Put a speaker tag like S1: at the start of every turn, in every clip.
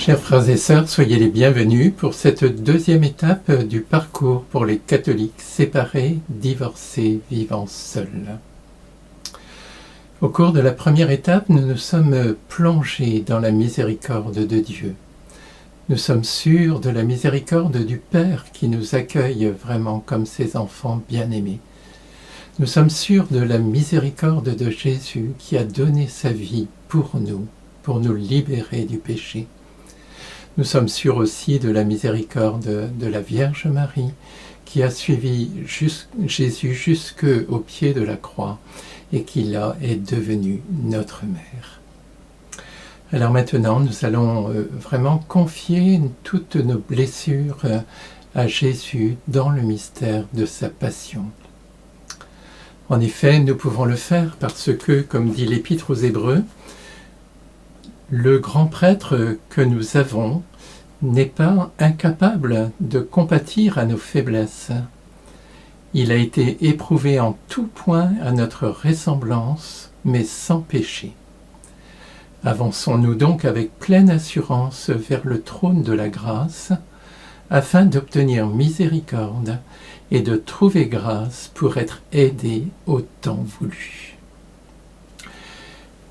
S1: Chers frères et sœurs, soyez les bienvenus pour cette deuxième étape du parcours pour les catholiques séparés, divorcés, vivant seuls. Au cours de la première étape, nous nous sommes plongés dans la miséricorde de Dieu. Nous sommes sûrs de la miséricorde du Père qui nous accueille vraiment comme ses enfants bien-aimés. Nous sommes sûrs de la miséricorde de Jésus qui a donné sa vie pour nous libérer du péché. Nous sommes sûrs aussi de la miséricorde de la Vierge Marie qui a suivi Jésus jusqu'au pied de la croix et qui là est devenue notre mère. Alors maintenant, nous allons vraiment confier toutes nos blessures à Jésus dans le mystère de sa passion. En effet, nous pouvons le faire parce que, comme dit l'Épître aux Hébreux, le grand prêtre que nous avons n'est pas incapable de compatir à nos faiblesses. Il a été éprouvé en tout point à notre ressemblance, mais sans péché. Avançons-nous donc avec pleine assurance vers le trône de la grâce, afin d'obtenir miséricorde et de trouver grâce pour être aidés au temps voulu.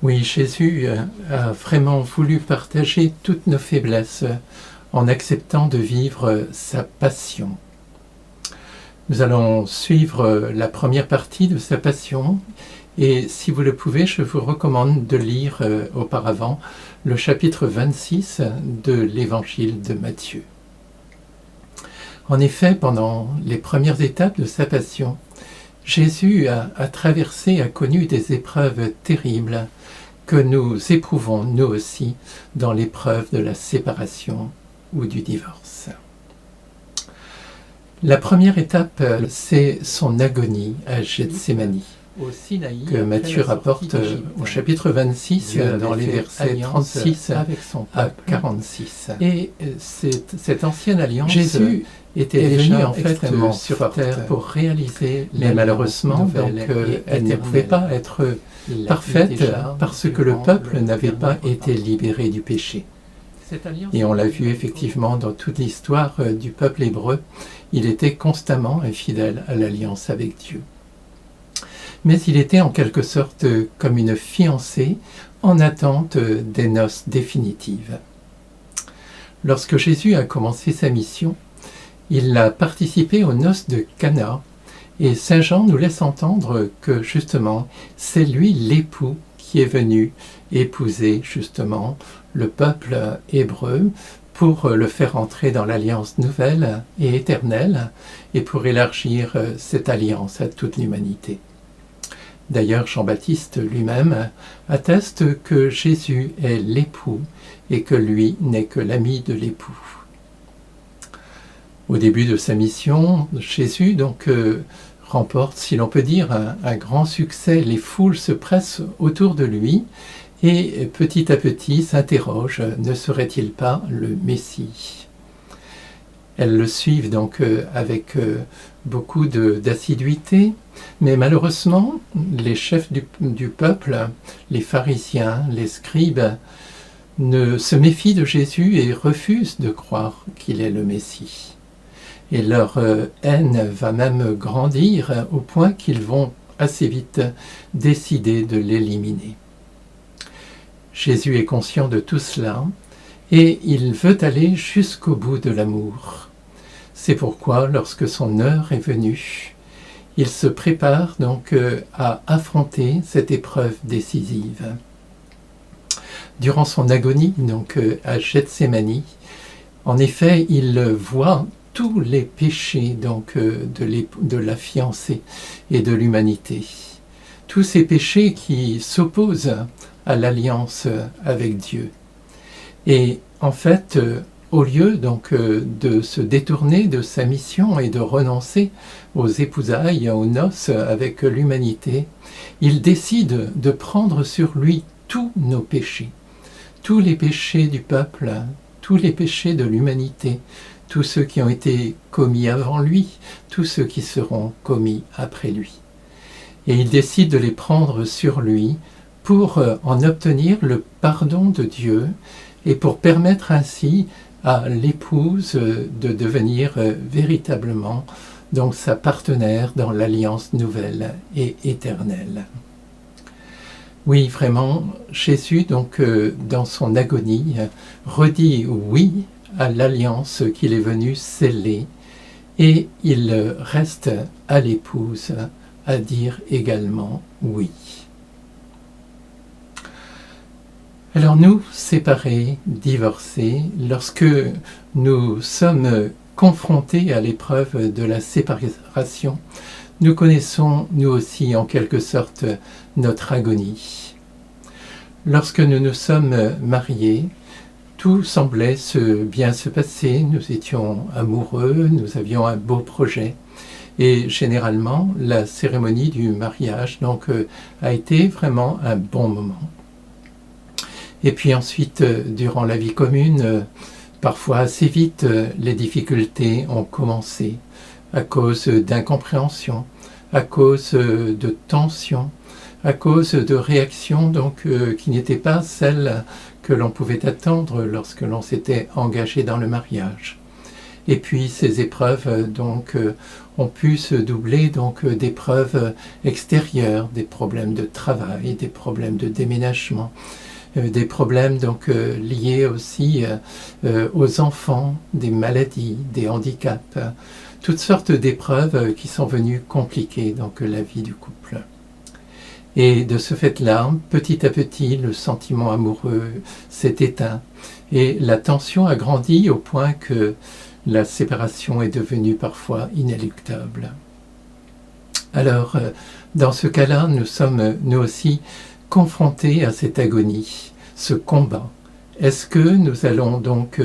S1: Oui, Jésus a vraiment voulu partager toutes nos faiblesses en acceptant de vivre sa passion. Nous allons suivre la première partie de sa passion et si vous le pouvez, je vous recommande de lire auparavant le chapitre 26 de l'évangile de Matthieu. En effet, pendant les premières étapes de sa passion, Jésus a traversé, a connu des épreuves terribles que nous éprouvons nous aussi dans l'épreuve de la séparation ou du divorce. La première étape, c'est son agonie à Gethsémani, que Matthieu rapporte au chapitre 26, dans les versets 36 à 46. Et cette ancienne alliance, Jésus était déjà en fait sur terre pour réaliser, mais malheureusement, elle ne pouvait pas être parfaite parce que le peuple n'avait pas été libéré du péché. Et on l'a vu effectivement dans toute l'histoire du peuple hébreu, il était constamment infidèle à l'alliance avec Dieu. Mais il était en quelque sorte comme une fiancée en attente des noces définitives. Lorsque Jésus a commencé sa mission, il a participé aux noces de Cana et Saint Jean nous laisse entendre que justement c'est lui l'époux qui est venu épouser justement le peuple hébreu pour le faire entrer dans l'alliance nouvelle et éternelle et pour élargir cette alliance à toute l'humanité. D'ailleurs, Jean-Baptiste lui-même atteste que Jésus est l'époux et que lui n'est que l'ami de l'époux. Au début de sa mission, Jésus remporte, si l'on peut dire, un grand succès. Les foules se pressent autour de lui et petit à petit s'interrogent, ne serait-il pas le Messie ? Elles le suivent donc avec beaucoup d'assiduité, mais malheureusement, les chefs du peuple, les pharisiens, les scribes, se méfient de Jésus et refusent de croire qu'il est le Messie. Et leur haine va même grandir au point qu'ils vont assez vite décider de l'éliminer. Jésus est conscient de tout cela et il veut aller jusqu'au bout de l'amour. C'est pourquoi, lorsque son heure est venue, il se prépare donc à affronter cette épreuve décisive. Durant son agonie, à Gethsémani, en effet, il voit tous les péchés de la fiancée et de l'humanité. Tous ces péchés qui s'opposent à l'alliance avec Dieu. Et en fait, au lieu de se détourner de sa mission et de renoncer aux épousailles, aux noces avec l'humanité, il décide de prendre sur lui tous nos péchés, tous les péchés du peuple, tous les péchés de l'humanité, tous ceux qui ont été commis avant lui, tous ceux qui seront commis après lui. Et il décide de les prendre sur lui pour en obtenir le pardon de Dieu et pour permettre ainsi à l'épouse de devenir véritablement donc sa partenaire dans l'alliance nouvelle et éternelle. Oui, vraiment, Jésus, donc, dans son agonie, redit oui à l'alliance qu'il est venu sceller, et il reste à l'épouse à dire également oui. Alors nous, séparés, divorcés, lorsque nous sommes confrontés à l'épreuve de la séparation, nous connaissons, nous aussi, en quelque sorte, notre agonie. Lorsque nous nous sommes mariés, tout semblait bien se passer, nous étions amoureux, nous avions un beau projet. Et généralement, la cérémonie du mariage donc, a été vraiment un bon moment. Et puis ensuite, durant la vie commune, parfois assez vite, les difficultés ont commencé à cause d'incompréhension, à cause de tensions, à cause de réactions donc, qui n'étaient pas celles que l'on pouvait attendre lorsque l'on s'était engagé dans le mariage. Et puis ces épreuves donc, ont pu se doubler donc, d'épreuves extérieures, des problèmes de travail, des problèmes de déménagement, des problèmes donc, liés aussi aux enfants, des maladies, des handicaps, toutes sortes d'épreuves qui sont venues compliquer donc, la vie du couple. Et de ce fait-là, petit à petit, le sentiment amoureux s'est éteint et la tension a grandi au point que la séparation est devenue parfois inéluctable. Alors, dans ce cas-là, nous sommes, nous aussi, confrontés à cette agonie, ce combat. Est-ce que nous allons donc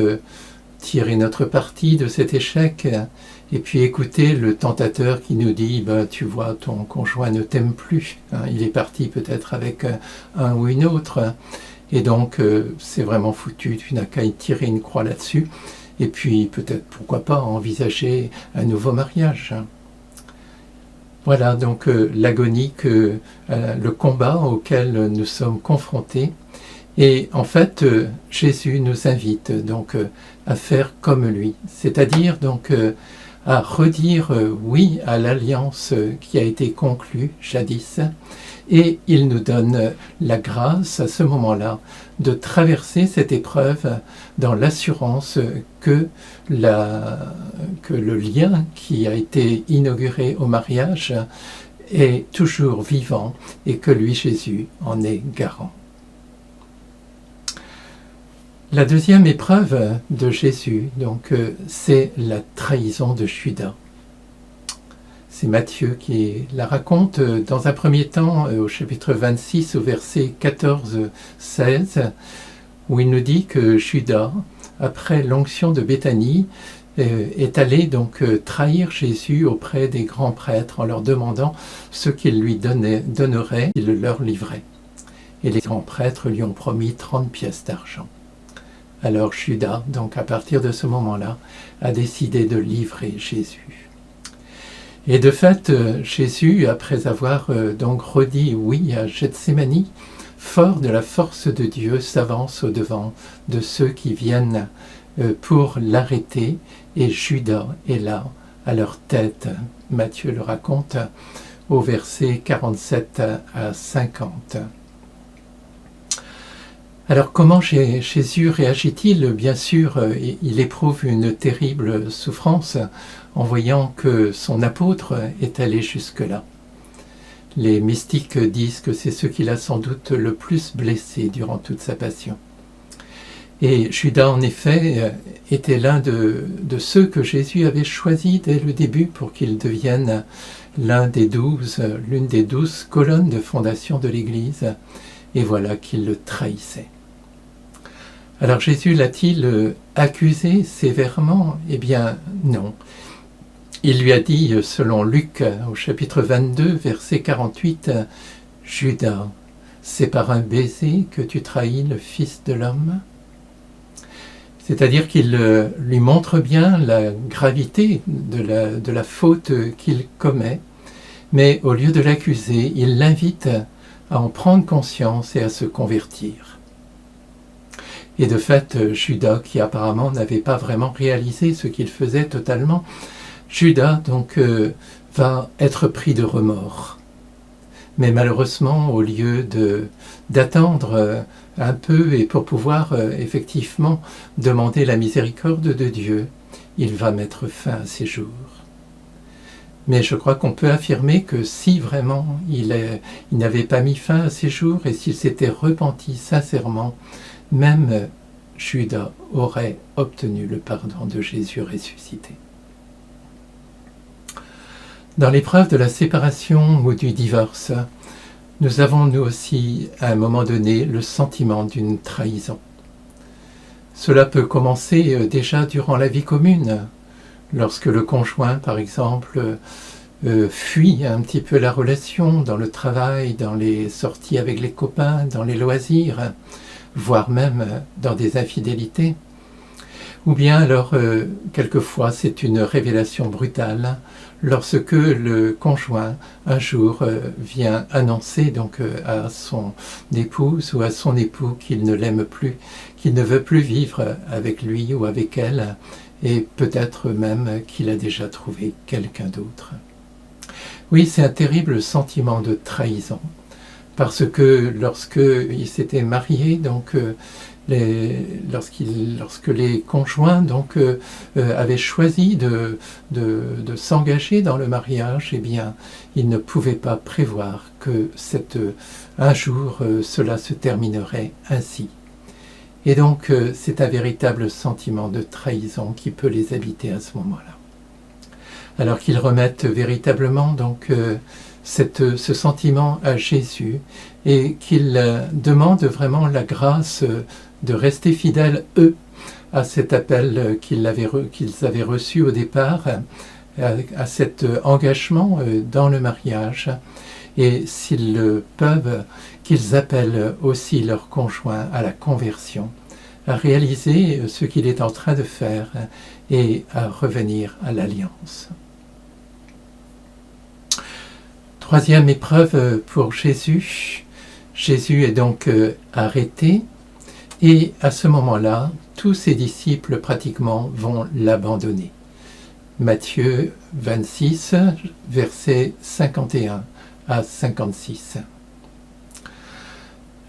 S1: tirer notre parti de cet échec et puis écouter le tentateur qui nous dit « tu vois, ton conjoint ne t'aime plus, hein, il est parti peut-être avec un ou une autre, et donc c'est vraiment foutu, tu n'as qu'à y tirer une croix là-dessus, et puis peut-être, pourquoi pas, envisager un nouveau mariage ». Voilà donc l'agonie, le combat auquel nous sommes confrontés. Et en fait, Jésus nous invite donc à faire comme lui, c'est-à-dire donc à redire oui à l'alliance qui a été conclue jadis, et il nous donne la grâce à ce moment-là de traverser cette épreuve dans l'assurance que le lien qui a été inauguré au mariage est toujours vivant et que lui, Jésus, en est garant. La deuxième épreuve de Jésus, donc, c'est la trahison de Judas. C'est Matthieu qui la raconte dans un premier temps au chapitre 26 au verset 14-16, où il nous dit que Judas, après l'onction de Béthanie, est allé donc trahir Jésus auprès des grands prêtres en leur demandant ce qu'il lui donnerait, il le leur livrait. Et les grands prêtres lui ont promis 30 pièces d'argent. Alors Judas, donc à partir de ce moment-là, a décidé de livrer Jésus. Et de fait, Jésus, après avoir donc redit oui à Gethsémani, fort de la force de Dieu, s'avance au-devant de ceux qui viennent pour l'arrêter, et Judas est là, à leur tête. Matthieu le raconte au verset 47 à 50. Alors comment Jésus réagit-il? Bien sûr, il éprouve une terrible souffrance en voyant que son apôtre est allé jusque-là. Les mystiques disent que c'est ce qui l'a sans doute le plus blessé durant toute sa passion. Et Judas, en effet, était l'un de ceux que Jésus avait choisis dès le début pour qu'il devienne l'une des 12 colonnes de fondation de l'Église, et voilà qu'il le trahissait. Alors Jésus l'a-t-il accusé sévèrement? Eh bien non. Il lui a dit, selon Luc, au chapitre 22, verset 48, « Judas, c'est par un baiser que tu trahis le Fils de l'homme ?» C'est-à-dire qu'il lui montre bien la gravité de la faute qu'il commet, mais au lieu de l'accuser, il l'invite à en prendre conscience et à se convertir. Et de fait, Judas, qui apparemment n'avait pas vraiment réalisé ce qu'il faisait totalement, Judas donc va être pris de remords. Mais malheureusement, au lieu d'attendre un peu et pour pouvoir effectivement demander la miséricorde de Dieu, il va mettre fin à ses jours. Mais je crois qu'on peut affirmer que si vraiment il n'avait pas mis fin à ses jours et s'il s'était repenti sincèrement, même Judas aurait obtenu le pardon de Jésus ressuscité. Dans l'épreuve de la séparation ou du divorce, nous avons nous aussi à un moment donné le sentiment d'une trahison. Cela peut commencer déjà durant la vie commune, lorsque le conjoint, par exemple, fuit un petit peu la relation dans le travail, dans les sorties avec les copains, dans les loisirs, voire même dans des infidélités. Ou bien alors, quelquefois, c'est une révélation brutale lorsque le conjoint, un jour, vient annoncer donc à son épouse ou à son époux qu'il ne l'aime plus, qu'il ne veut plus vivre avec lui ou avec elle, et peut-être même qu'il a déjà trouvé quelqu'un d'autre. Oui, c'est un terrible sentiment de trahison, parce que lorsqu'il s'était marié, donc lorsque les conjoints donc avaient choisi de s'engager dans le mariage, eh bien, ils ne pouvaient pas prévoir que un jour cela se terminerait ainsi. Et donc c'est un véritable sentiment de trahison qui peut les habiter à ce moment-là. Alors qu'ils remettent véritablement donc ce sentiment à Jésus et qu'ils demandent vraiment la grâce de rester fidèles, eux, à cet appel qu'ils avaient reçu au départ, à cet engagement dans le mariage. Et s'ils le peuvent, qu'ils appellent aussi leur conjoint à la conversion, à réaliser ce qu'il est en train de faire et à revenir à l'alliance. Troisième épreuve pour Jésus. Jésus est donc arrêté et à ce moment-là, tous ses disciples pratiquement vont l'abandonner. Matthieu 26, versets 51 à 56.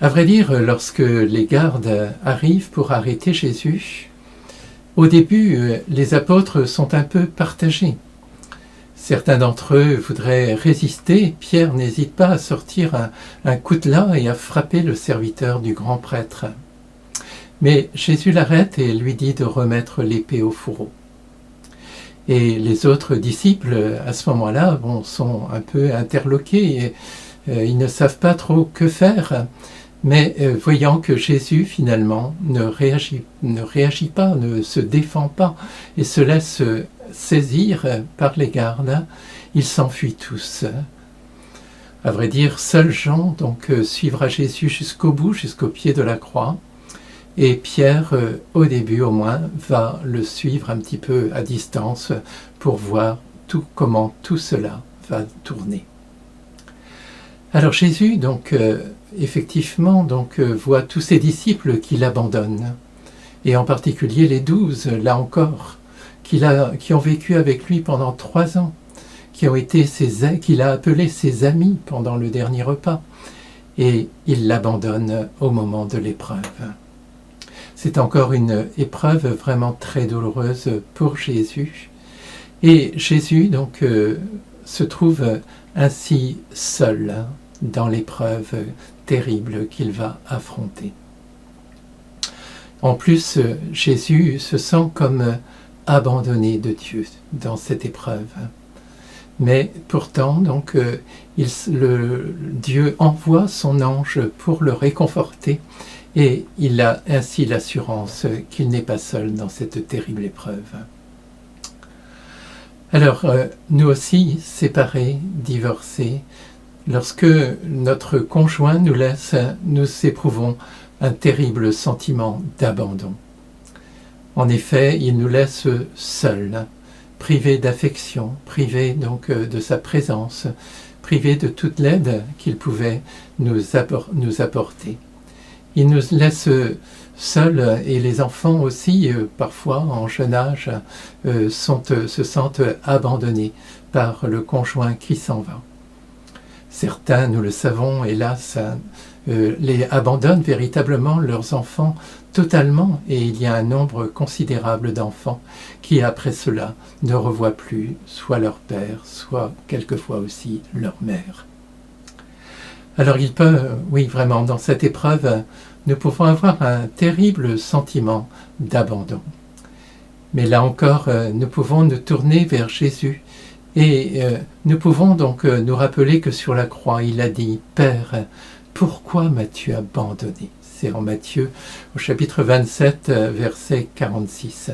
S1: À vrai dire, lorsque les gardes arrivent pour arrêter Jésus, au début, les apôtres sont un peu partagés. Certains d'entre eux voudraient résister. Pierre n'hésite pas à sortir un coutelas et à frapper le serviteur du grand prêtre. Mais Jésus l'arrête et lui dit de remettre l'épée au fourreau. Et les autres disciples, à ce moment-là, sont un peu interloqués et ils ne savent pas trop que faire. Mais voyant que Jésus, finalement, ne réagit pas, ne se défend pas et se laisse saisir par les gardes, ils s'enfuient tous. À vrai dire, seul Jean donc suivra Jésus jusqu'au bout, jusqu'au pied de la croix. Et Pierre, au début au moins, va le suivre un petit peu à distance pour voir comment tout cela va tourner. Alors Jésus, donc, effectivement, donc, voit tous ses disciples qui l'abandonnent, et en particulier les 12, là encore, qui ont vécu avec lui pendant 3 ans, qu'il a appelés ses amis pendant le dernier repas, et il l'abandonne au moment de l'épreuve. C'est encore une épreuve vraiment très douloureuse pour Jésus. Et Jésus, donc, se trouve ainsi seul dans l'épreuve terrible qu'il va affronter. En plus, Jésus se sent comme abandonné de Dieu dans cette épreuve. Mais pourtant, donc, Dieu envoie son ange pour le réconforter. Et il a ainsi l'assurance qu'il n'est pas seul dans cette terrible épreuve. Alors, nous aussi, séparés, divorcés, lorsque notre conjoint nous laisse, nous éprouvons un terrible sentiment d'abandon. En effet, il nous laisse seuls, privés d'affection, privés donc de sa présence, privés de toute l'aide qu'il pouvait nous apporter. Il nous laisse seuls, et les enfants aussi, parfois en jeune âge, se sentent abandonnés par le conjoint qui s'en va. Certains, nous le savons, hélas, les abandonnent véritablement leurs enfants totalement, et il y a un nombre considérable d'enfants qui, après cela, ne revoient plus soit leur père, soit quelquefois aussi leur mère. Alors il peut, oui vraiment, dans cette épreuve, nous pouvons avoir un terrible sentiment d'abandon. Mais là encore, nous pouvons nous tourner vers Jésus et nous pouvons donc nous rappeler que sur la croix, il a dit « Père, pourquoi m'as-tu abandonné ?» C'est en Matthieu, au chapitre 27, verset 46.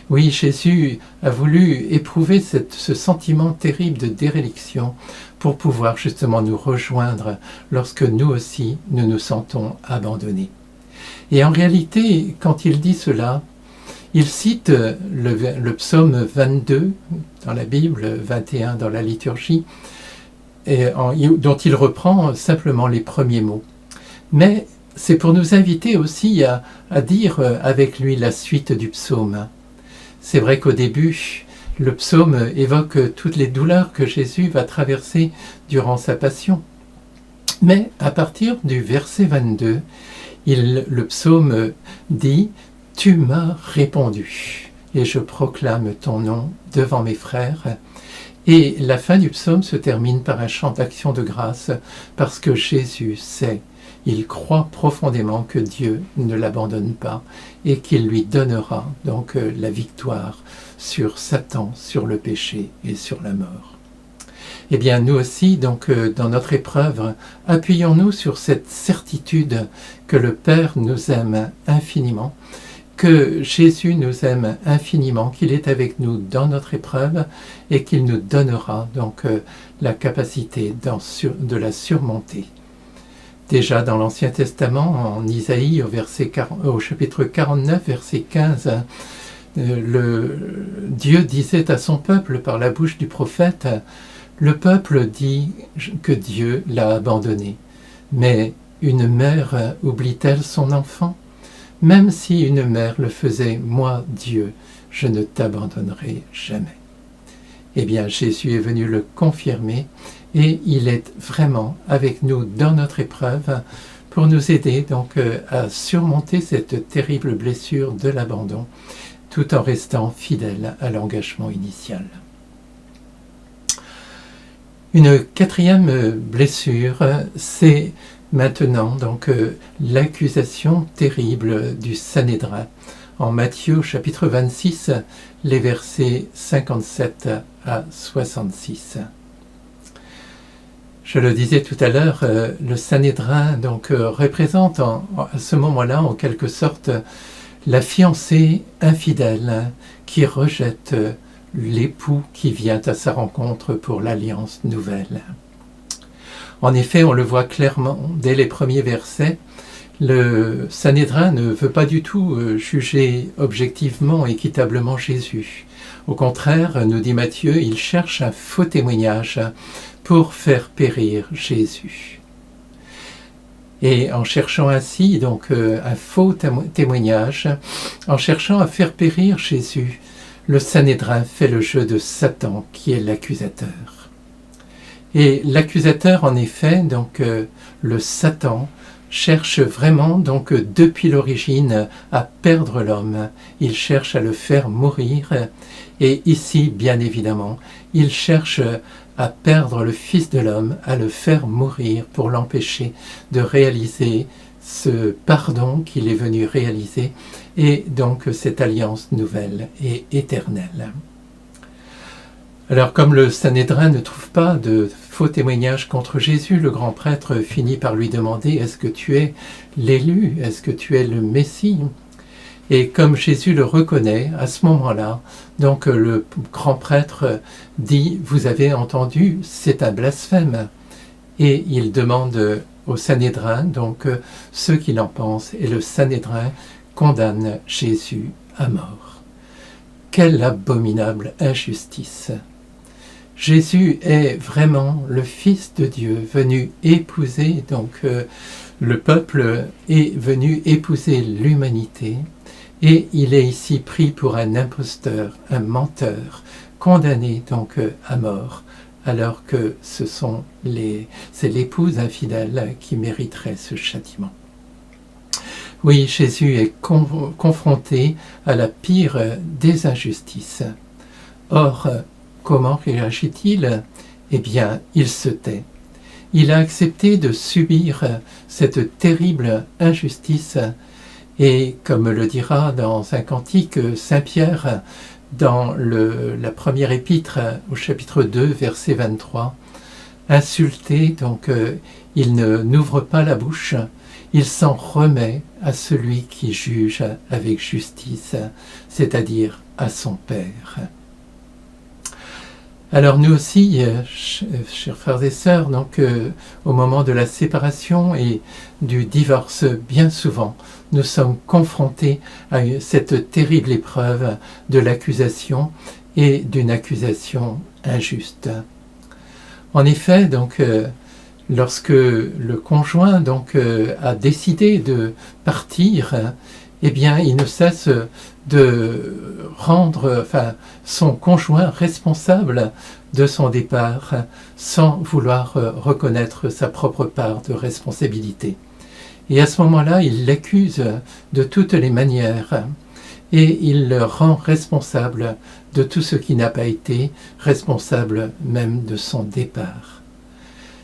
S1: Oui, Jésus a voulu éprouver ce sentiment terrible de déréliction pour pouvoir justement nous rejoindre lorsque nous aussi, nous nous sentons abandonnés. Et en réalité, quand il dit cela, il cite le psaume 22 dans la Bible, 21 dans la liturgie, dont il reprend simplement les premiers mots. Mais c'est pour nous inviter aussi à dire avec lui la suite du psaume. C'est vrai qu'au début, le psaume évoque toutes les douleurs que Jésus va traverser durant sa passion. Mais à partir du verset 22, le psaume dit « Tu m'as répondu, et je proclame ton nom devant mes frères ». Et la fin du psaume se termine par un chant d'action de grâce, parce que Jésus sait, il croit profondément que Dieu ne l'abandonne pas et qu'il lui donnera donc la victoire sur Satan, sur le péché et sur la mort. Eh bien, nous aussi, donc, dans notre épreuve, appuyons-nous sur cette certitude que le Père nous aime infiniment, que Jésus nous aime infiniment, qu'il est avec nous dans notre épreuve et qu'il nous donnera donc la capacité de la surmonter. Déjà dans l'Ancien Testament, en Isaïe, au chapitre 49, verset 15, Dieu disait à son peuple par la bouche du prophète, « Le peuple dit que Dieu l'a abandonné, mais une mère oublie-t-elle son enfant ? Même si une mère le faisait, moi, Dieu, je ne t'abandonnerai jamais. » Eh bien, Jésus est venu le confirmer et il est vraiment avec nous dans notre épreuve pour nous aider donc à surmonter cette terrible blessure de l'abandon tout en restant fidèle à l'engagement initial. Une quatrième blessure, c'est maintenant donc l'accusation terrible du Sanhédrin. En Matthieu chapitre 26, les versets 57 à 66. Je le disais tout à l'heure, le Sanhédrin donc représente à ce moment-là en quelque sorte la fiancée infidèle qui rejette l'époux qui vient à sa rencontre pour l'alliance nouvelle. En effet, on le voit clairement dès les premiers versets, le Sanhédrin ne veut pas du tout juger objectivement, équitablement Jésus. Au contraire, nous dit Matthieu, il cherche un faux témoignage pour faire périr Jésus. Et en cherchant ainsi donc un faux témoignage, en cherchant à faire périr Jésus, le Sanhédrin fait le jeu de Satan qui est l'accusateur. Et l'accusateur, en effet, donc le Satan, cherche vraiment, donc depuis l'origine, à perdre l'homme. Il cherche à le faire mourir. Et ici, bien évidemment, il cherche à perdre le Fils de l'homme, à le faire mourir pour l'empêcher de réaliser ce pardon qu'il est venu réaliser et donc cette alliance nouvelle et éternelle. Alors comme le Sanhédrin ne trouve pas de faux témoignages contre Jésus, le grand prêtre finit par lui demander « Est-ce que tu es l'élu? Est-ce que tu es le Messie ?» Et comme Jésus le reconnaît, à ce moment-là, donc le grand prêtre dit « Vous avez entendu, c'est un blasphème ». Et il demande au Sanhédrin, donc ce qu'il en pense, et le Sanhédrin condamne Jésus à mort. Quelle abominable injustice! Jésus est vraiment le Fils de Dieu, venu épouser donc Le peuple est venu épouser l'humanité et il est ici pris pour un imposteur, un menteur, condamné donc à mort, alors que c'est l'épouse infidèle qui mériterait ce châtiment. Oui, Jésus est confronté à la pire des injustices. Or, comment réagit-il? Eh bien, il se tait. Il a accepté de subir cette terrible injustice et, comme le dira dans un cantique Saint Pierre, dans la première épître au chapitre 2, verset 23, insulté, donc il n'ouvre pas la bouche, il s'en remet à celui qui juge avec justice, c'est-à-dire à son Père. Alors nous aussi, chers frères et sœurs, donc au moment de la séparation et du divorce, bien souvent, nous sommes confrontés à cette terrible épreuve de l'accusation et d'une accusation injuste. En effet, donc, lorsque le conjoint donc a décidé de partir, eh bien, il ne cesse de rendre son conjoint responsable de son départ sans vouloir reconnaître sa propre part de responsabilité. Et à ce moment-là, il l'accuse de toutes les manières et il le rend responsable de tout ce qui n'a pas été, responsable même de son départ.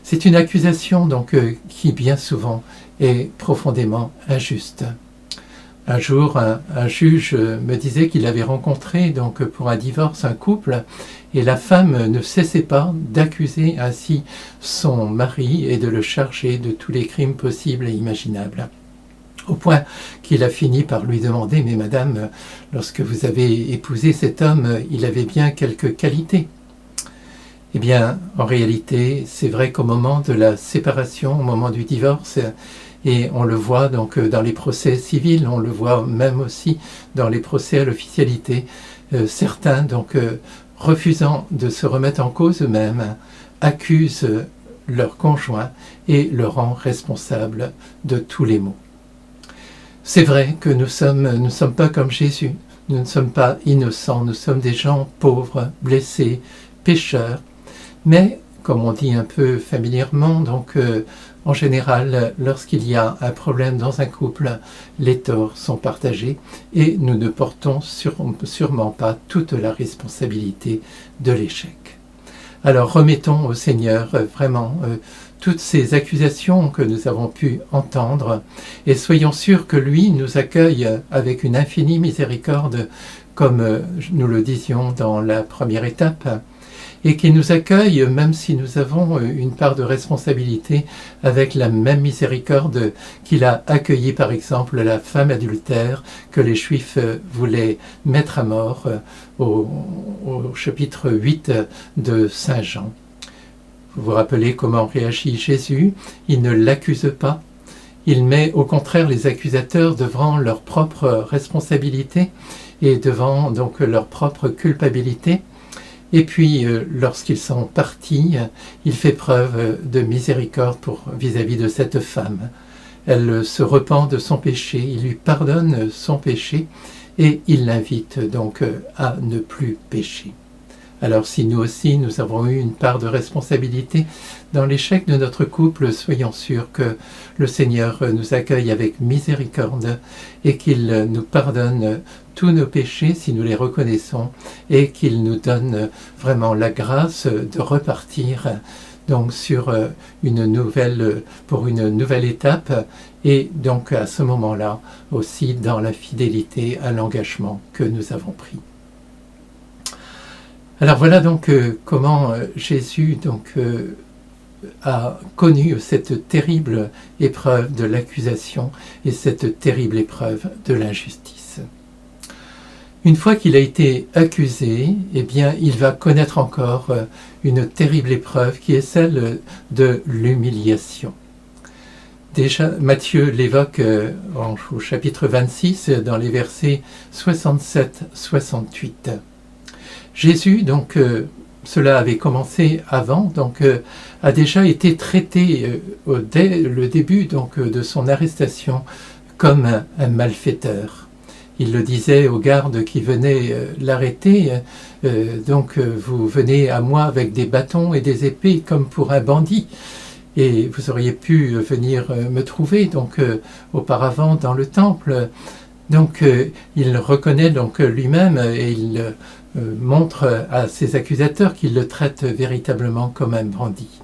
S1: C'est une accusation donc qui bien souvent est profondément injuste. Un jour, un juge me disait qu'il avait rencontré donc pour un divorce un couple et la femme ne cessait pas d'accuser ainsi son mari et de le charger de tous les crimes possibles et imaginables. Au point qu'il a fini par lui demander « Mais madame, lorsque vous avez épousé cet homme, il avait bien quelques qualités ?» Eh bien, en réalité, c'est vrai qu'au moment de la séparation, au moment du divorce, et on le voit donc dans les procès civils, on le voit même aussi dans les procès à l'officialité, certains donc refusant de se remettre en cause eux-mêmes, accusent leur conjoint et le rendent responsable de tous les maux. C'est vrai que nous ne sommes pas comme Jésus, nous ne sommes pas innocents, nous sommes des gens pauvres, blessés, pécheurs, mais comme on dit un peu familièrement, donc en général, lorsqu'il y a un problème dans un couple, les torts sont partagés et nous ne portons sûrement pas toute la responsabilité de l'échec. Alors remettons au Seigneur vraiment toutes ces accusations que nous avons pu entendre et soyons sûrs que lui nous accueille avec une infinie miséricorde, comme nous le disions dans la première étape, et qu'il nous accueille même si nous avons une part de responsabilité avec la même miséricorde qu'il a accueilli par exemple la femme adultère que les Juifs voulaient mettre à mort au chapitre 8 de Saint Jean. Vous vous rappelez comment réagit Jésus? Il ne l'accuse pas. Il met au contraire les accusateurs devant leur propre responsabilité et devant donc leur propre culpabilité. Et puis, lorsqu'ils sont partis, il fait preuve de miséricorde vis-à-vis de cette femme. Elle se repent de son péché, il lui pardonne son péché et il l'invite donc à ne plus pécher. Alors si nous aussi, nous avons eu une part de responsabilité dans l'échec de notre couple, soyons sûrs que le Seigneur nous accueille avec miséricorde et qu'il nous pardonne tous nos péchés si nous les reconnaissons et qu'il nous donne vraiment la grâce de repartir donc pour une nouvelle étape et donc à ce moment-là aussi dans la fidélité à l'engagement que nous avons pris. Alors voilà donc comment Jésus donc a connu cette terrible épreuve de l'accusation et cette terrible épreuve de l'injustice. Une fois qu'il a été accusé, eh bien, il va connaître encore une terrible épreuve qui est celle de l'humiliation. Déjà, Matthieu l'évoque au chapitre 26, dans les versets 67-68. Jésus, donc, cela avait commencé avant, donc a déjà été traité dès le début donc, de son arrestation comme un malfaiteur. Il le disait aux gardes qui venaient l'arrêter, vous venez à moi avec des bâtons et des épées comme pour un bandit. Et vous auriez pu venir me trouver donc auparavant dans le temple. Donc il reconnaît donc lui-même et il montre à ses accusateurs qu'il le traite véritablement comme un bandit.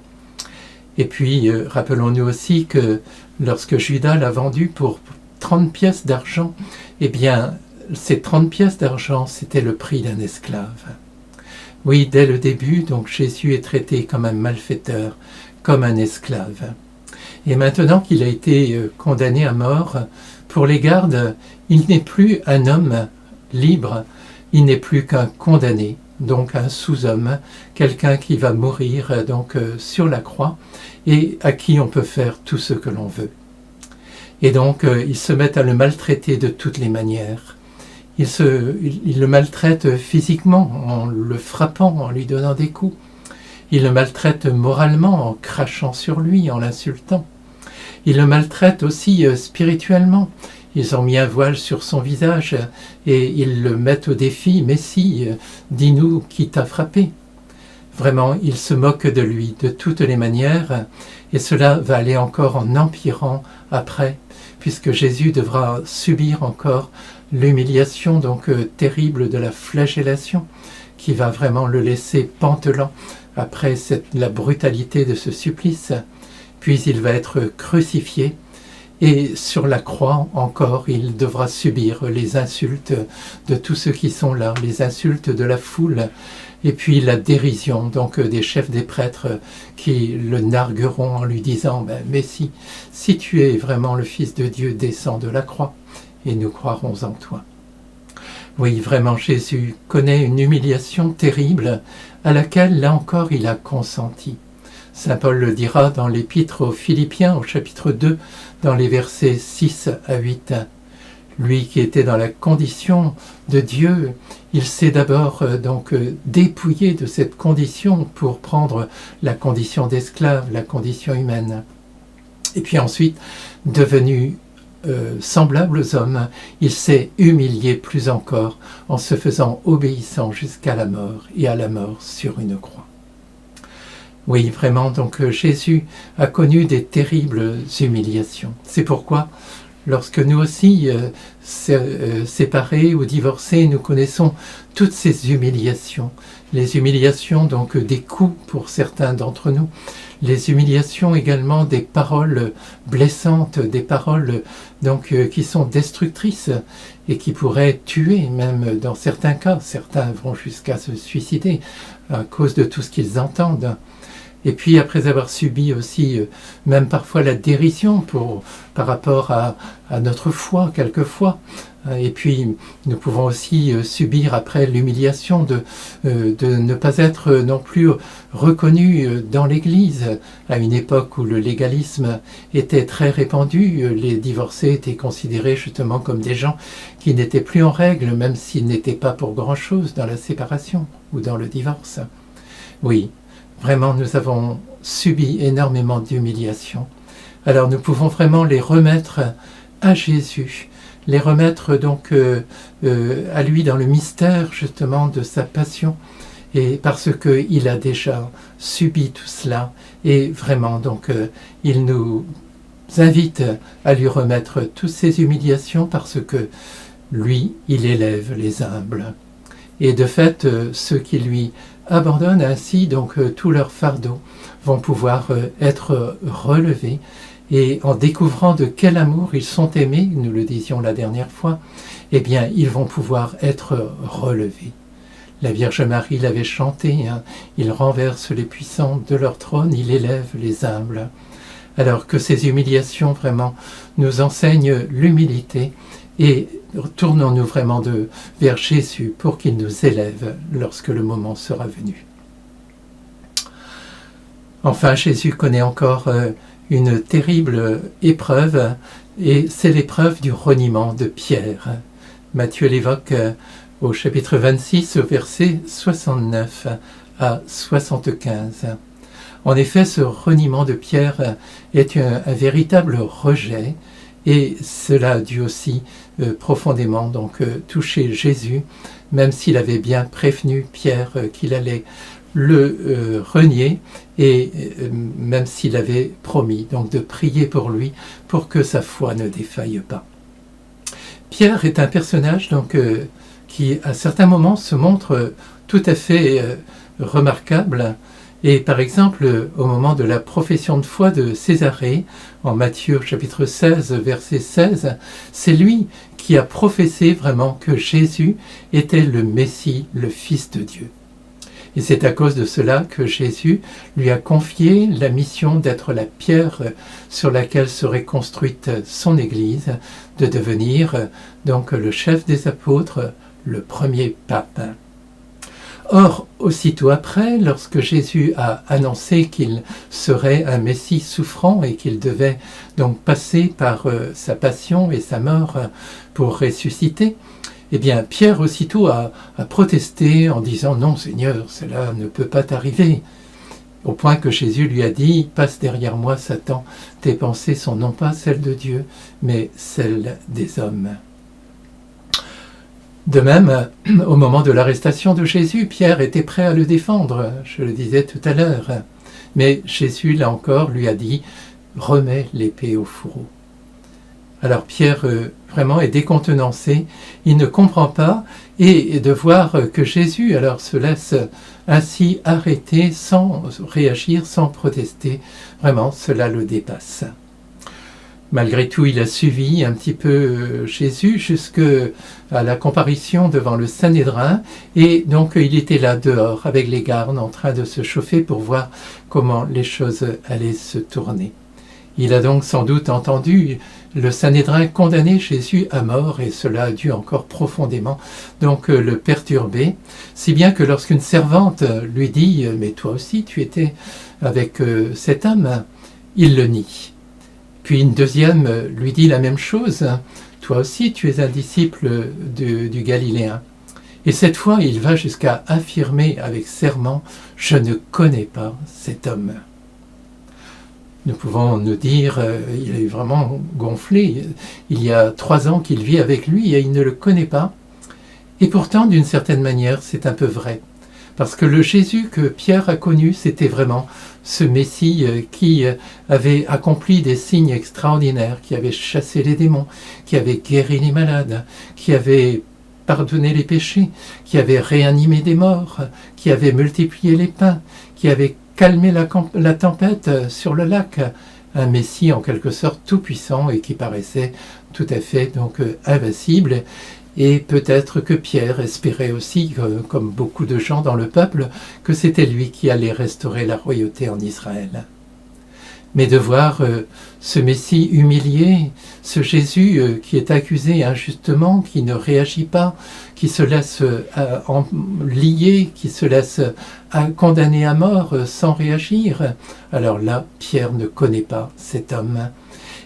S1: Et puis rappelons-nous aussi que lorsque Judas l'a vendu pour 30 pièces d'argent, eh bien ces 30 pièces d'argent c'était le prix d'un esclave. Oui, dès le début, donc Jésus est traité comme un malfaiteur, comme un esclave. Et maintenant qu'il a été condamné à mort, pour les gardes, il n'est plus un homme libre, il n'est plus qu'un condamné, donc un sous-homme, quelqu'un qui va mourir donc sur la croix et à qui on peut faire tout ce que l'on veut. Et donc ils se mettent à le maltraiter de toutes les manières. Ils le maltraitent physiquement en le frappant, en lui donnant des coups. Ils le maltraitent moralement en crachant sur lui, en l'insultant. Ils le maltraitent aussi spirituellement. Ils ont mis un voile sur son visage et ils le mettent au défi. « Mais si, dis-nous qui t'a frappé ?» Vraiment, ils se moquent de lui de toutes les manières et cela va aller encore en empirant après, puisque Jésus devra subir encore l'humiliation donc terrible de la flagellation qui va vraiment le laisser pantelant après la brutalité de ce supplice. Puis il va être crucifié et sur la croix encore il devra subir les insultes de tous ceux qui sont là, les insultes de la foule et puis la dérision donc des chefs des prêtres qui le nargueront en lui disant « Mais si tu es vraiment le Fils de Dieu, descends de la croix et nous croirons en toi. » Oui, vraiment, Jésus connaît une humiliation terrible à laquelle, là encore, il a consenti. Saint Paul le dira dans l'Épître aux Philippiens, au chapitre 2, dans les versets 6 à 8. Lui qui était dans la condition de Dieu, il s'est d'abord dépouillé de cette condition pour prendre la condition d'esclave, la condition humaine. Et puis ensuite, devenu semblable aux hommes, il s'est humilié plus encore en se faisant obéissant jusqu'à la mort et à la mort sur une croix. Oui, vraiment, donc Jésus a connu des terribles humiliations. C'est pourquoi, lorsque nous aussi, séparés ou divorcés, nous connaissons toutes ces humiliations, les humiliations donc des coups pour certains d'entre nous, les humiliations également des paroles blessantes, des paroles donc qui sont destructrices et qui pourraient tuer même dans certains cas. Certains vont jusqu'à se suicider à cause de tout ce qu'ils entendent. Et puis après avoir subi aussi même parfois la dérision par rapport à notre foi quelquefois, et puis nous pouvons aussi subir après l'humiliation de ne pas être non plus reconnus dans l'Église. À une époque où le légalisme était très répandu, les divorcés étaient considérés justement comme des gens qui n'étaient plus en règle, même s'ils n'étaient pas pour grand-chose dans la séparation ou dans le divorce. Oui. Vraiment, nous avons subi énormément d'humiliations. Alors nous pouvons vraiment les remettre à Jésus, les remettre donc à lui dans le mystère justement de sa passion, et parce qu'il a déjà subi tout cela, et vraiment donc il nous invite à lui remettre toutes ces humiliations parce que lui, il élève les humbles. Et de fait, ceux qui lui abandonnent ainsi donc tout leur fardeau vont pouvoir être relevés et en découvrant de quel amour ils sont aimés, nous le disions la dernière fois, eh bien ils vont pouvoir être relevés. La Vierge Marie l'avait chanté, il renverse les puissants de leur trône, il élève les humbles. Alors que ces humiliations vraiment nous enseignent l'humilité et tournons-nous vraiment vers Jésus pour qu'il nous élève lorsque le moment sera venu. Enfin, Jésus connaît encore une terrible épreuve, et c'est l'épreuve du reniement de Pierre. Matthieu l'évoque au chapitre 26, au verset 69. à 75. En effet, ce reniement de Pierre est un véritable rejet, et cela a dû aussi profondément toucher Jésus, même s'il avait bien prévenu Pierre qu'il allait le renier, et même s'il avait promis de prier pour lui pour que sa foi ne défaille pas. Pierre est un personnage qui à certains moments se montre tout à fait remarquable. Et par exemple, au moment de la profession de foi de Césarée, en Matthieu chapitre 16, verset 16, c'est lui qui a professé vraiment que Jésus était le Messie, le Fils de Dieu. Et c'est à cause de cela que Jésus lui a confié la mission d'être la pierre sur laquelle serait construite son Église, de devenir le chef des apôtres, le premier pape. Or, aussitôt après, lorsque Jésus a annoncé qu'il serait un Messie souffrant et qu'il devait passer par sa passion et sa mort pour ressusciter, eh bien, Pierre aussitôt a protesté en disant « Non, Seigneur, cela ne peut pas t'arriver ». Au point que Jésus lui a dit « Passe derrière moi, Satan, tes pensées sont non pas celles de Dieu, mais celles des hommes ». De même, au moment de l'arrestation de Jésus, Pierre était prêt à le défendre, je le disais tout à l'heure. Mais Jésus, là encore, lui a dit « Remets l'épée au fourreau ». Alors Pierre vraiment est décontenancé, il ne comprend pas, et de voir que Jésus alors se laisse ainsi arrêter sans réagir, sans protester, vraiment cela le dépasse. Malgré tout, il a suivi un petit peu Jésus jusqu'à la comparution devant le Sanhédrin, et donc il était là dehors avec les gardes en train de se chauffer pour voir comment les choses allaient se tourner. Il a donc sans doute entendu le Sanhédrin condamner Jésus à mort, et cela a dû encore profondément le perturber, si bien que lorsqu'une servante lui dit « Mais toi aussi tu étais avec cet homme », il le nie. Puis une deuxième lui dit la même chose, « Toi aussi tu es un disciple du Galiléen ». Et cette fois il va jusqu'à affirmer avec serment « Je ne connais pas cet homme ». Nous pouvons nous dire, il est vraiment gonflé, il y a 3 ans qu'il vit avec lui et il ne le connaît pas. Et pourtant, d'une certaine manière, c'est un peu vrai. Parce que le Jésus que Pierre a connu, c'était vraiment ce Messie qui avait accompli des signes extraordinaires, qui avait chassé les démons, qui avait guéri les malades, qui avait pardonné les péchés, qui avait réanimé des morts, qui avait multiplié les pains, qui avait calmer la tempête sur le lac, un Messie en quelque sorte tout puissant et qui paraissait tout à fait invincible. Et peut-être que Pierre espérait aussi, comme beaucoup de gens dans le peuple, que c'était lui qui allait restaurer la royauté en Israël. Mais de voir ce Messie humilié, ce Jésus qui est accusé injustement, qui ne réagit pas, qui se laisse lier, qui se laisse condamner à mort sans réagir, alors là, Pierre ne connaît pas cet homme.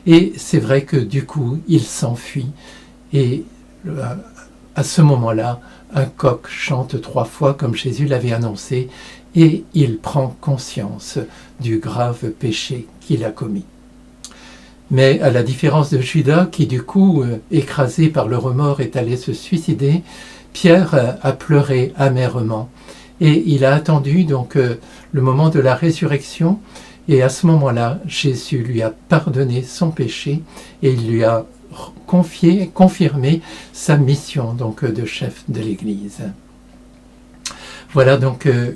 S1: Et c'est vrai que du coup, il s'enfuit. Et à ce moment-là, un coq chante 3 fois comme Jésus l'avait annoncé, et il prend conscience du grave péché qu'il a commis. Mais à la différence de Judas, qui du coup, écrasé par le remords, est allé se suicider, Pierre a pleuré amèrement. Et il a attendu le moment de la résurrection, et à ce moment-là, Jésus lui a pardonné son péché, et il lui a confirmé sa mission de chef de l'Église. Voilà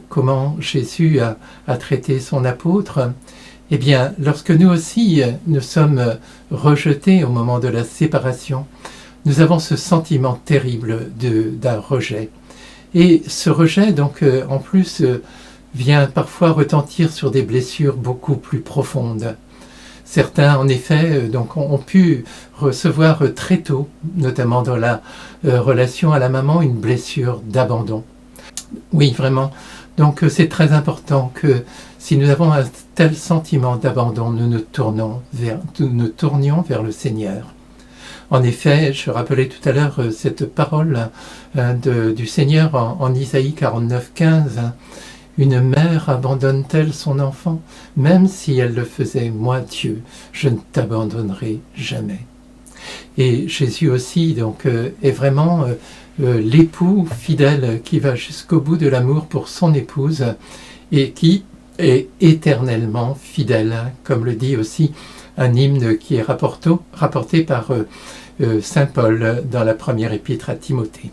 S1: comment Jésus a traité son apôtre. Eh bien, lorsque nous aussi, nous sommes rejetés au moment de la séparation, nous avons ce sentiment terrible d'un rejet. Et ce rejet, en plus, vient parfois retentir sur des blessures beaucoup plus profondes. Certains, en effet, ont pu recevoir très tôt, notamment dans la relation à la maman, une blessure d'abandon. Oui, vraiment. C'est très important que si nous avons un tel sentiment d'abandon, nous nous tournions vers le Seigneur. En effet, je rappelais tout à l'heure cette parole du Seigneur en Isaïe 49, 15. Une mère abandonne-t-elle son enfant? Même si elle le faisait, moi Dieu, je ne t'abandonnerai jamais. Et Jésus aussi donc est vraiment l'époux fidèle qui va jusqu'au bout de l'amour pour son épouse et qui est éternellement fidèle, comme le dit aussi un hymne qui est rapporté par saint Paul dans la première épître à Timothée.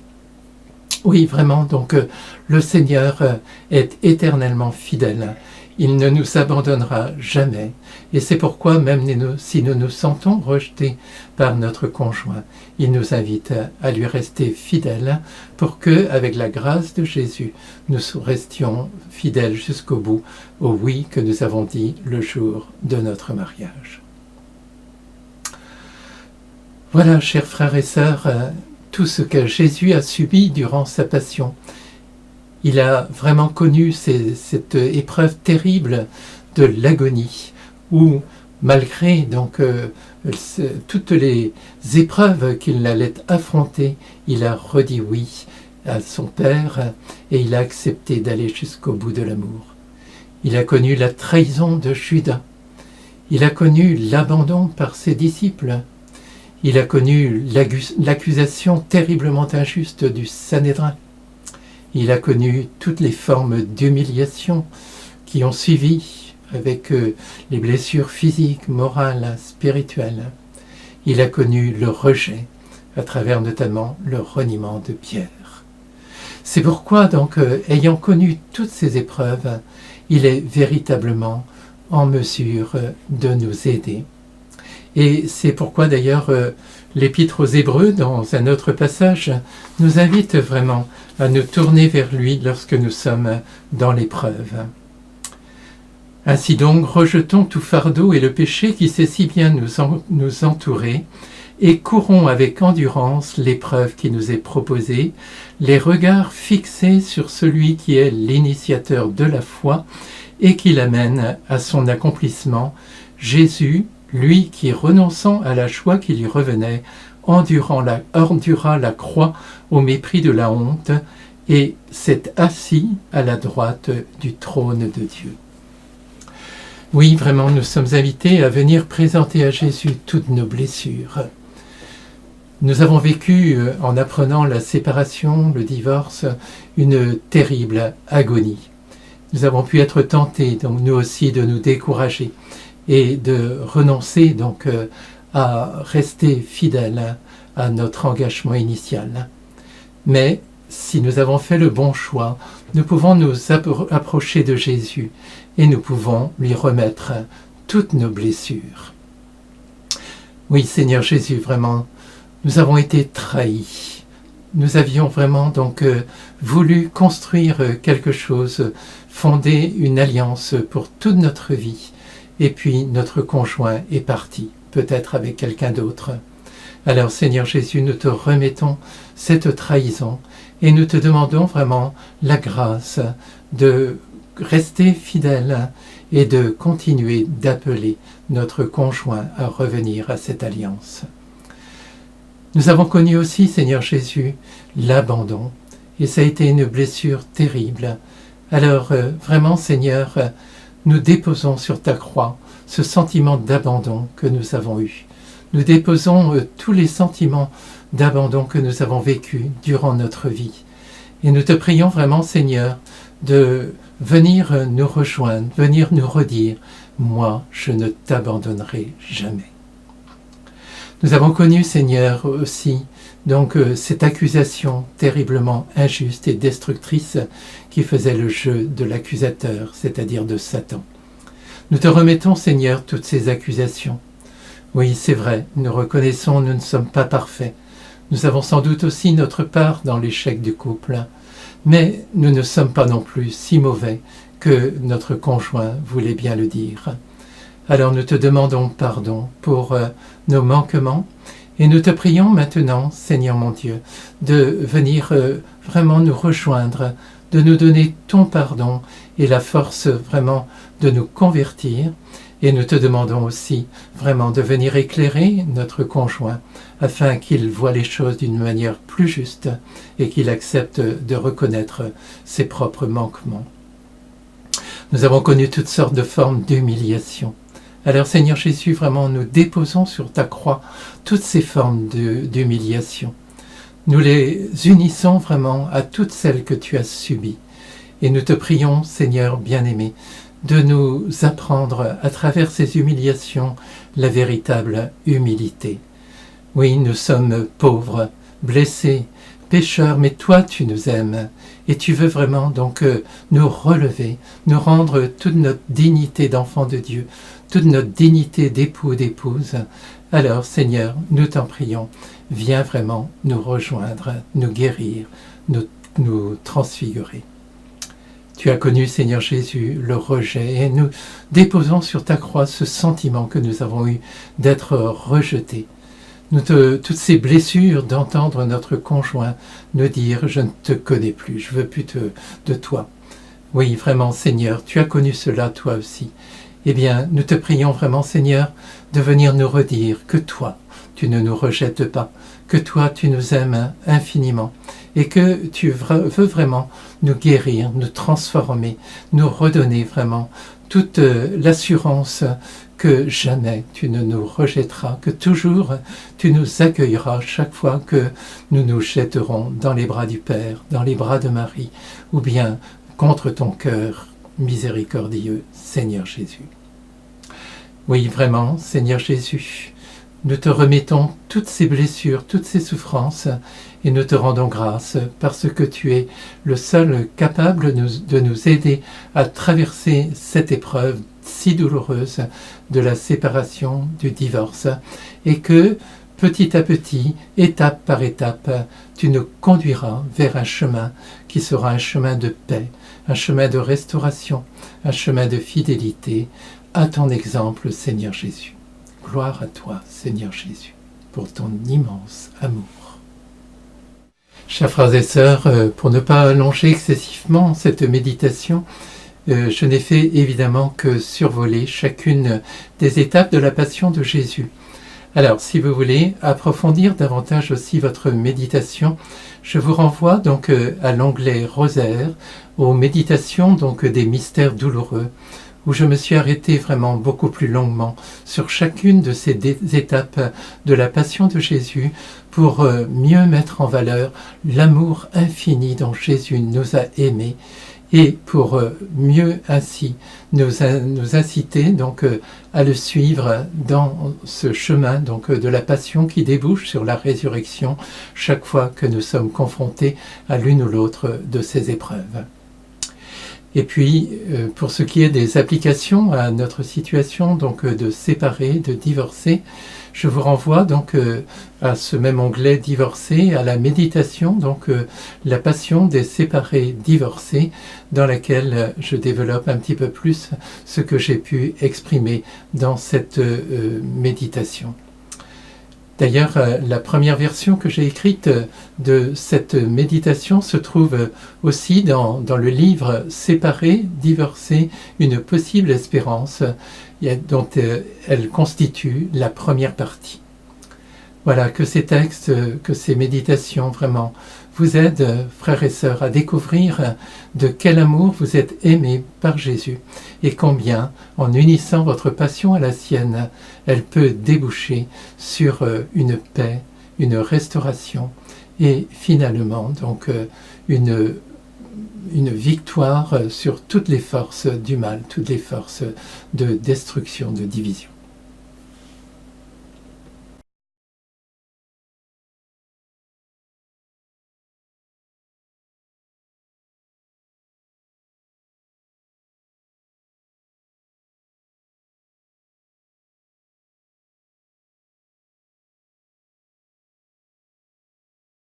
S1: Oui, vraiment, donc le Seigneur est éternellement fidèle. Il ne nous abandonnera jamais. Et c'est pourquoi, même si nous nous sentons rejetés par notre conjoint, il nous invite à lui rester fidèles pour que, avec la grâce de Jésus, nous restions fidèles jusqu'au bout au oui que nous avons dit le jour de notre mariage. Voilà, chers frères et sœurs, tout ce que Jésus a subi durant sa passion. Il a vraiment connu cette épreuve terrible de l'agonie, où malgré donc toutes les épreuves qu'il allait affronter, il a redit oui à son Père et il a accepté d'aller jusqu'au bout de l'amour. Il a connu la trahison de Judas, il a connu l'abandon par ses disciples, il a connu l'accusation terriblement injuste du Sanhédrin. Il a connu toutes les formes d'humiliation qui ont suivi avec les blessures physiques, morales, spirituelles. Il a connu le rejet à travers notamment le reniement de Pierre. C'est pourquoi donc, ayant connu toutes ces épreuves, il est véritablement en mesure de nous aider. Et c'est pourquoi d'ailleurs l'Épître aux Hébreux, dans un autre passage, nous invite vraiment à nous tourner vers lui lorsque nous sommes dans l'épreuve. Ainsi donc, rejetons tout fardeau et le péché qui sait si bien nous entourer, et courons avec endurance l'épreuve qui nous est proposée, les regards fixés sur celui qui est l'initiateur de la foi et qui l'amène à son accomplissement, Jésus, lui qui, renonçant à la joie qui lui revenait, endura la croix au mépris de la honte et s'est assis à la droite du trône de Dieu. Oui, vraiment, nous sommes invités à venir présenter à Jésus toutes nos blessures. Nous avons vécu, en apprenant la séparation, le divorce, une terrible agonie. Nous avons pu être tentés, donc nous aussi, de nous décourager et de renoncer donc à rester fidèles à notre engagement initial. Mais si nous avons fait le bon choix, nous pouvons nous approcher de Jésus et nous pouvons lui remettre toutes nos blessures. Oui, Seigneur Jésus, vraiment, nous avons été trahis. Nous avions vraiment donc voulu construire quelque chose, fonder une alliance pour toute notre vie. Et puis notre conjoint est parti, peut-être avec quelqu'un d'autre. Alors Seigneur Jésus, nous te remettons cette trahison et nous te demandons vraiment la grâce de rester fidèle et de continuer d'appeler notre conjoint à revenir à cette alliance. Nous avons connu aussi, Seigneur Jésus, l'abandon et ça a été une blessure terrible. Alors vraiment, Seigneur, nous déposons sur ta croix ce sentiment d'abandon que nous avons eu. Nous déposons tous les sentiments d'abandon que nous avons vécus durant notre vie. Et nous te prions vraiment, Seigneur, de venir nous rejoindre, venir nous redire « Moi, je ne t'abandonnerai jamais ». Nous avons connu, Seigneur, aussi donc cette accusation terriblement injuste et destructrice qui faisait le jeu de l'accusateur, c'est-à-dire de Satan. Nous te remettons, Seigneur, toutes ces accusations. Oui, c'est vrai, nous reconnaissons, nous ne sommes pas parfaits. Nous avons sans doute aussi notre part dans l'échec du couple, mais nous ne sommes pas non plus si mauvais que notre conjoint voulait bien le dire. Alors nous te demandons pardon pour nos manquements et nous te prions maintenant, Seigneur mon Dieu, de venir vraiment nous rejoindre, de nous donner ton pardon et la force vraiment de nous convertir. Et nous te demandons aussi vraiment de venir éclairer notre conjoint afin qu'il voie les choses d'une manière plus juste et qu'il accepte de reconnaître ses propres manquements. Nous avons connu toutes sortes de formes d'humiliation. Alors Seigneur Jésus, vraiment, nous déposons sur ta croix toutes ces formes d'humiliation. Nous les unissons vraiment à toutes celles que tu as subies. Et nous te prions, Seigneur bien-aimé, de nous apprendre à travers ces humiliations la véritable humilité. Oui, nous sommes pauvres, blessés, pécheurs, mais toi tu nous aimes et tu veux vraiment donc nous relever, nous rendre toute notre dignité d'enfant de Dieu, toute notre dignité d'époux, d'épouse. Alors Seigneur, nous t'en prions, viens vraiment nous rejoindre, nous guérir, nous transfigurer. Tu as connu, Seigneur Jésus, le rejet et nous déposons sur ta croix ce sentiment que nous avons eu d'être rejetés. Toutes ces blessures d'entendre notre conjoint nous dire « je ne te connais plus, je ne veux plus de toi ». Oui, vraiment, Seigneur, tu as connu cela toi aussi. Eh bien, nous te prions vraiment, Seigneur, de venir nous redire que toi, tu ne nous rejettes pas, que toi, tu nous aimes infiniment et que tu veux vraiment nous guérir, nous transformer, nous redonner vraiment toute l'assurance que jamais tu ne nous rejetteras, que toujours tu nous accueilleras chaque fois que nous nous jetterons dans les bras du Père, dans les bras de Marie, ou bien contre ton cœur miséricordieux, Seigneur Jésus. Oui, vraiment, Seigneur Jésus, nous te remettons toutes ces blessures, toutes ces souffrances, et nous te rendons grâce parce que tu es le seul capable de nous aider à traverser cette épreuve si douloureuse de la séparation, du divorce, et que petit à petit, étape par étape, tu nous conduiras vers un chemin qui sera un chemin de paix, un chemin de restauration, un chemin de fidélité, à ton exemple, Seigneur Jésus. Gloire à toi, Seigneur Jésus, pour ton immense amour. Chers frères et sœurs, pour ne pas allonger excessivement cette méditation, je n'ai fait évidemment que survoler chacune des étapes de la passion de Jésus. Alors, si vous voulez approfondir davantage aussi votre méditation, je vous renvoie donc à l'onglet Rosaire, aux méditations donc des mystères douloureux, où je me suis arrêté vraiment beaucoup plus longuement sur chacune de ces étapes de la passion de Jésus pour mieux mettre en valeur l'amour infini dont Jésus nous a aimés et pour mieux ainsi nous inciter donc à le suivre dans ce chemin donc de la passion qui débouche sur la résurrection chaque fois que nous sommes confrontés à l'une ou l'autre de ces épreuves. Et puis, pour ce qui est des applications à notre situation, donc de séparer, de divorcer, je vous renvoie donc à ce même onglet divorcé, à la méditation, donc la passion des séparés divorcés, dans laquelle je développe un petit peu plus ce que j'ai pu exprimer dans cette méditation. D'ailleurs, la première version que j'ai écrite de cette méditation se trouve aussi dans le livre « Séparés, divorcés, une possible espérance » dont elle constitue la première partie. Voilà, que ces textes, que ces méditations vraiment vous aident, frères et sœurs, à découvrir de quel amour vous êtes aimés par Jésus et combien, en unissant votre passion à la sienne, elle peut déboucher sur une paix, une restauration et finalement donc une victoire sur toutes les forces du mal, toutes les forces de destruction, de division.